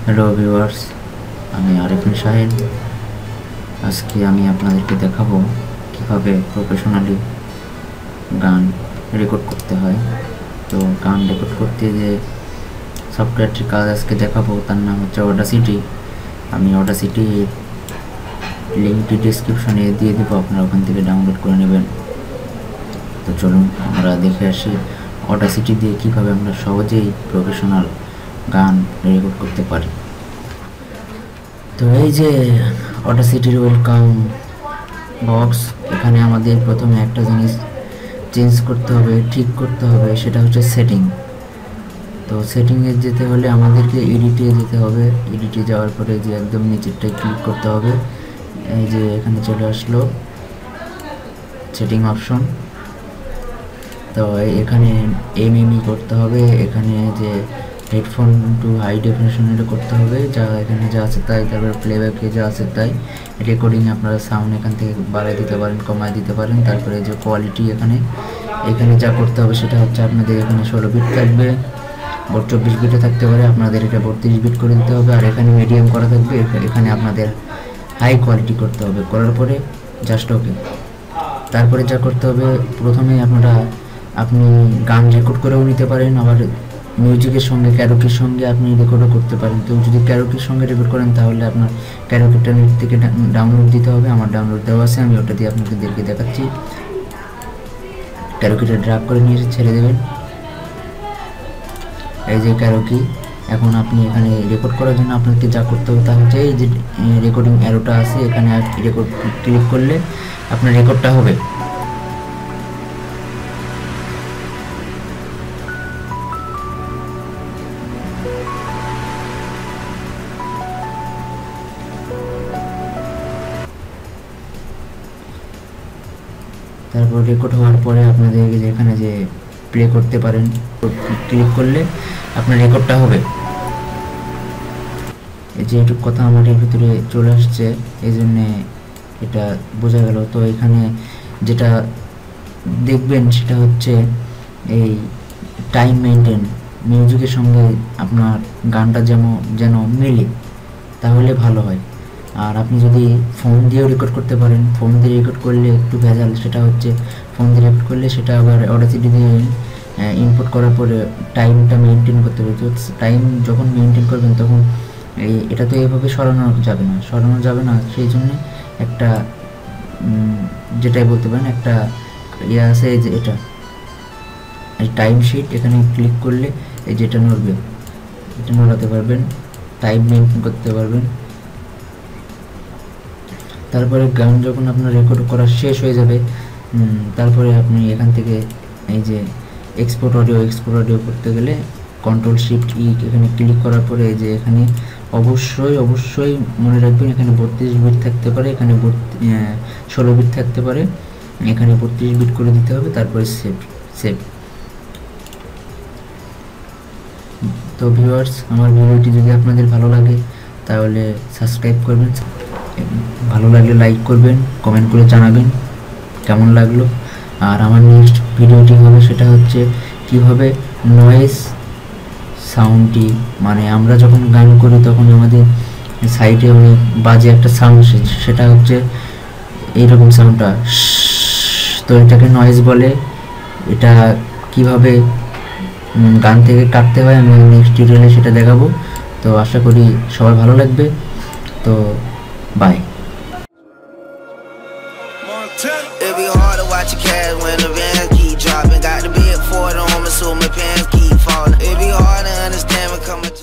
Hello viewers, আমি আরিফিন শাহিন। আজকে আমি আপনাদেরকে দেখাবো কিভাবে প্রফেশনালি গান রেকর্ড করতে হয়। তো গান রেকর্ড করতে যে সফটওয়্যারটির কাজ আজকে দেখাবো তার নাম হচ্ছে অডাসিটি। আমি অডাসিটির লিঙ্কটি ডিসক্রিপশনে দিয়ে দেবো, আপনারা ওখান থেকে ডাউনলোড করে নেবেন। তো চলুন আমরা দেখে আসি অডাসিটি দিয়ে কীভাবে আমরা সহজেই প্রফেশনাল গান রেকর্ড করতে পারি। তো এই যে অডাসিটির ওয়েলকাম বক্স, এখানে আমাদের প্রথমে একটা জিনিস চেঞ্জ করতে হবে, ঠিক করতে হবে, সেটা হচ্ছে সেটিং। তো সেটিংয়ে যেতে হলে আমাদেরকে এডিটে যেতে হবে। এডিটে যাওয়ার পরে যে একদম নিচেরটায় ক্লিক করতে হবে। এই যে এখানে চলে আসলো সেটিং অপশন। তো এখানে এমএমই করতে হবে, এখানে যে হেডফোন টু হাই ডেফিনেশন এটা করতে হবে, যা এখানে যা আছে তাই। তারপরে প্লেব্যাকে যা আছে তাই। রেকর্ডিংয়ে আপনারা সাউন্ড এখান থেকে বাড়াই দিতে পারেন, কমায় দিতে পারেন। তারপরে যে কোয়ালিটি এখানে যা করতে হবে সেটা হচ্ছে আপনাদের এখানে 16 বিট থাকবে, 24 বিটে থাকতে পারে, আপনাদের এটা 32 বিট করে দিতে হবে। আর এখানে মিডিয়াম করা থাকবে, এখানে আপনাদের হাই কোয়ালিটি করতে হবে। করার পরে জাস্ট ওকে। তারপরে যা করতে হবে, প্রথমে আপনি গান রেকর্ড করেও নিতে পারেন, আবার মিউজিকের সঙ্গে ক্যারোকির সঙ্গে আপনি রেকর্ডও করতে পারেন। তো যদি ক্যারোকির সঙ্গে রেকর্ড করেন তাহলে আপনার ক্যারোকিটা নেট থেকে ডাউনলোড দিতে হবে। আমার ডাউনলোড দেওয়া আছে, আমি ওটা দিয়ে আপনাদেরকে দেখাচ্ছি। ক্যারোকিটা ড্রাগ করে নিয়ে ছেড়ে দেবেন। এই যে ক্যারোকি। এখন আপনি এখানে রেকর্ড করার জন্য আপনাকে যা করতে হবে তা হচ্ছে এই যে রেকর্ডিং অ্যারোটা আছে, এখানে রেকর্ড ক্লিক করলে আপনার রেকর্ডটা হবে। তারপর রেকর্ড হওয়ার পরে আপনাদের এখানে যে প্লে করতে পারেন, ক্লিক করলে আপনার রেকর্ডটা হবে। এই যে একটু কথা আমার এর ভিতরে চলে আসছে, এই জন্যে এটা বোঝা গেল। তো এখানে যেটা দেখবেন সেটা হচ্ছে এই টাইম মেনটেন, মিউজিকের সঙ্গে আপনার গানটা যেন মেলে, তাহলে ভালো হয়। আর আপনি যদি ফোন দিয়েও রেকর্ড করতে পারেন, ফোন দিয়ে রেকর্ড করলে একটু ভেজাল। সেটা হচ্ছে ফোন দিয়ে রেকর্ড করলে সেটা আবার অডাসিটি দিয়ে ইনপুট করার পরে টাইমটা মেনটেন করতে হবে। তো টাইম যখন মেনটেন করবেন তখন এটা তো এভাবে সরানো যাবে না। সেই জন্য একটা যেটাই বলতে পারেন একটা ইয়ে আছে, এই যে এটা টাইম শিট, এখানে ক্লিক করলে এই যেটা নড়বে, এটা নড়াতে পারবেন, টাইম মেনটেন করতে পারবেন। তারপরে গান যখন আপনার রেকর্ড করা শেষ হয়ে যাবে, তারপরে আপনি এখান থেকে এই যে এক্সপোর্ট অডিও করতে গেলে Ctrl+Shift+E এখানে ক্লিক করার পরে এই যে এখানে অবশ্যই মনে রাখবেন এখানে 32 বিট থাকতে পারে, এখানে 16 বিট থাকতে পারে, এখানে 32 বিট করে দিতে হবে। তারপরে সেভ। তো ভিউয়ার্স, আমার ভিডিওটি যদি আপনাদের ভালো লাগে তাহলে সাবস্ক্রাইব করবেন, ভালো লাগলে লাইক করবেন, কমেন্ট করে জানাবেন কেমন লাগলো। আর আমার নেক্সট ভিডিওটি হবে সেটা হচ্ছে কিভাবে নয়েজ সাউন্ডটি, মানে আমরা যখন গান করি তখন আমাদের সাইডে অনেক বাজে একটা সাউন্ড, সেটা হচ্ছে এইরকম সাউন্ডটা, তো এটাকে নয়েজ বলে। এটা কিভাবে গান থেকে কাটতে হয় আমি নেক্সট টিউটোরিয়ালে সেটা দেখাবো। তো আশা করি সবার ভালো লাগবে। তো by. It be hard to watch your cash when the vans keep dropping. Got the big Ford on me, so my pants keep falling. It be hard to understand me coming.